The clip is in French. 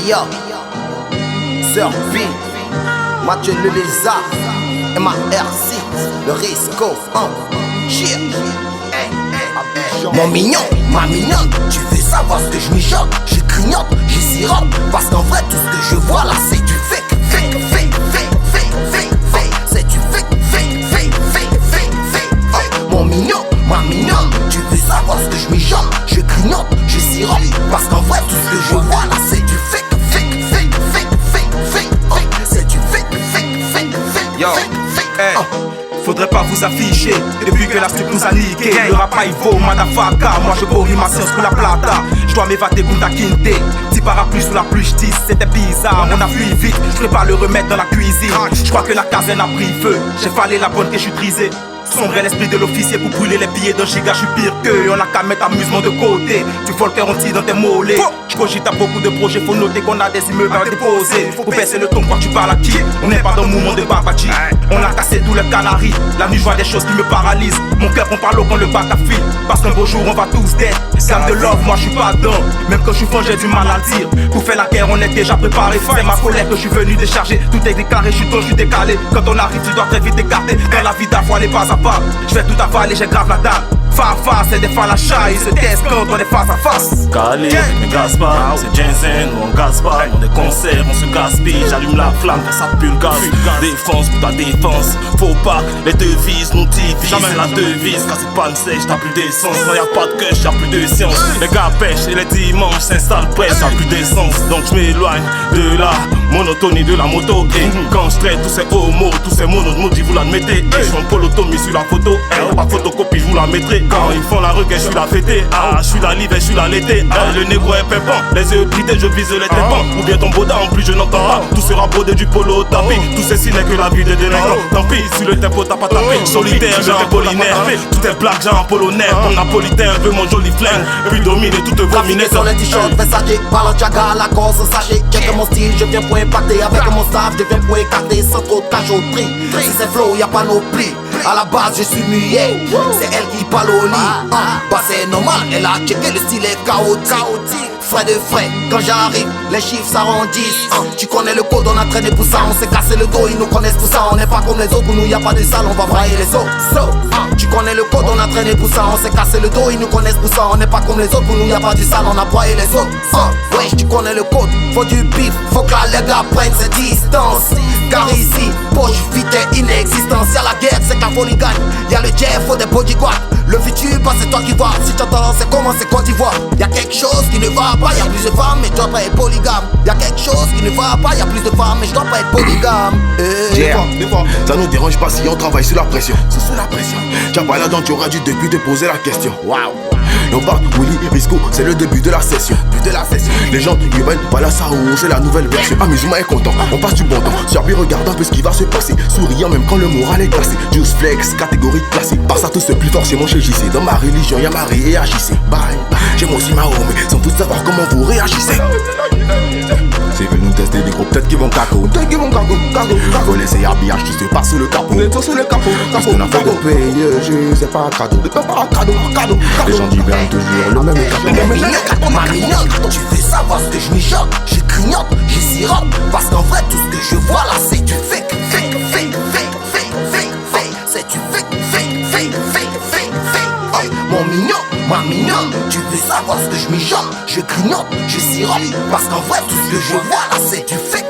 yo, Sir B, Mathieu le Lézard, MARC, le Risco, cheer. Mon mignon, ma mignonne, tu veux savoir ce que je mijote? Je grignote, je sirote, parce qu'en vrai tout ce que je vois là c'est du fake. C'est du fake. Mon mignon, ma mignonne, tu veux savoir ce que je mijote? Je grignote, je sirote, parce qu'en vrai tout ce que je vois là c'est du fake. C'est du fake. Yo, hey. Faudrait pas vous afficher, depuis que la strip nous a niqué. Le rap il vaut madafaka, moi je corris ma science pour la plata. Je dois m'évader Kunta Kinte, petit parapluie sous la pluie j'tisse. C'était bizarre, on a fui vite, je prépare le remède dans la cuisine. Je crois que la caserne a pris feu, j'ai fallu la bonne que je suis trisé. Sombrer l'esprit de l'officier pour brûler les billets d'un giga, je suis pire qu'eux. On a qu'à mettre amusement de côté, tu faut le cœur entier dans tes mollets. Je cogite à beaucoup de projets, faut noter qu'on a des immeubles à déposer. Faut baisser le ton quand tu parles à qui? On n'est pas dans le mouvement de Babati. On a cassé tout le canari, la nuit je vois des choses qui me paralysent. Mon cœur prend par l'eau quand le bac a file, parce qu'un beau jour on va tous dead. Gamme de love, moi je suis pas dedans, même quand je suis fan j'ai du mal à le dire. Pour faire la guerre on est déjà préparé, c'est ma colère que je suis venu décharger. Tout est déclaré, je suis ton, je suis décalé. Quand on arrive tu dois très vite écarter. Dans la vie d'avoine les pas à pas, je vais tout avaler, j'ai grave la dalle. Face, c'est des falachas, ils se testent quand on est face à face. Calé, mais gasse pas, c'est Jensen, nous on gasse pas. Dans des concerts, on se gaspille, j'allume la flamme quand ça pue le gaz. Défense pour ta défense, faut pas, les devises nous divisent. C'est la devise, quand c'est pas une sèche, t'as plus d'essence. Quand y'a pas de cash, y'a plus de science. Les gars pêchent et les dimanches s'installent presque, y'a plus d'essence. Donc je m'éloigne de la monotonie de la moto. Et quand je traite tous ces homos, tous ces monos de maudits, vous l'admettez. Et je suis en polotomie sur la photo, pas photocopie, je vous la mettrai. Quand ils font la requête, je suis la fêtée. Ah, je suis la live et je suis la l'été. Le négro est pimpant, les yeux bridés, je vise les tépans. Ou bien ton boda, en plus je n'entends pas. Tout sera brodé du polo au tapis. Tout ceci n'est que la vie des délinquants. Tant pis, si le tempo t'as pas tapé. Solitaire, j'ai un polinaire. Tout est blague, j'ai un polonais. Ton napolitain veut mon joli flingue. Puis dominer toutes vos minettes. Sur les t-shirts, Versace, Balenciaga, la cause, sachez. Check mon style, je viens pour impacter. Avec mon staff, je viens pour écarter. Sans trop de cachotterie. Si c'est flow, y'a pas nos plis. À la base, je suis muet. C'est elle qui parle au lit. Bah c'est normal, elle a checké, le style est chaotique. Frais de frais, quand j'arrive, les chiffres s'arrondissent. Tu connais le code, on a traîné pour ça, on s'est cassé le dos, ils nous connaissent pour ça. On n'est pas comme les autres, pour nous y'a pas de salle, on va brailler les os. Tu connais le code, on a traîné pour ça, on s'est cassé le dos, ils nous connaissent pour ça. On n'est pas comme les autres, pour nous y'a pas de salle, on a braillé les os. Wesh, tu connais le code, faut du bif, faut que la les gars prennent ses distances. Car ici, poche vite et inexistence. Y'a la guerre, c'est qu'un folie gagne. Y'a le jet, faut des bodyguards. Le futur, bah c'est toi qui vois. Si t'entends, c'est comment, c'est Côte d'Ivoire. Y'a quelque chose qui ne va pas, y'a plus de femmes, mais je dois pas être polygame. Y'a quelque chose qui ne va pas, y'a plus de femmes, mais je dois pas être polygame. Des fois, ça nous dérange pas si on travaille sous la pression. C'est sous la pression. T'as pas là, donc tu aurais dû depuis te poser la question. Waouh. Et on part, Willy, Risco, c'est le début de la session. Les gens qui viennent, voilà ça, c'est la nouvelle version. Amusement est content, on passe du bon temps. Serbi regarde un peu ce qui va se passer. Souriant même quand le moral est glacé. Juice flex, catégorie classée. Par ça tout se plus forcément chez JC. Dans ma religion, y'a Marie et agissez. Bye, j'aime aussi ma home, sans tout savoir comment vous réagissez. C'est venu nous tester des groupes, peut-être qu'ils vont caco. Faut laisser habillage qui se passe sous le capot. Parce qu'on a fait de payer, c'est pas un cadeau. Les gens d'hibernent toujours le même cadeau. Ma mignonne, tu veux savoir ce que je mijote? Je grignote, je sirote, parce qu'en vrai tout ce que je vois là c'est du fake. C'est du fake. Mon mignon, ma mignonne, tu veux savoir ce que je mijote? Je grignote, je sirote, parce qu'en vrai tout ce que je vois là c'est du fake.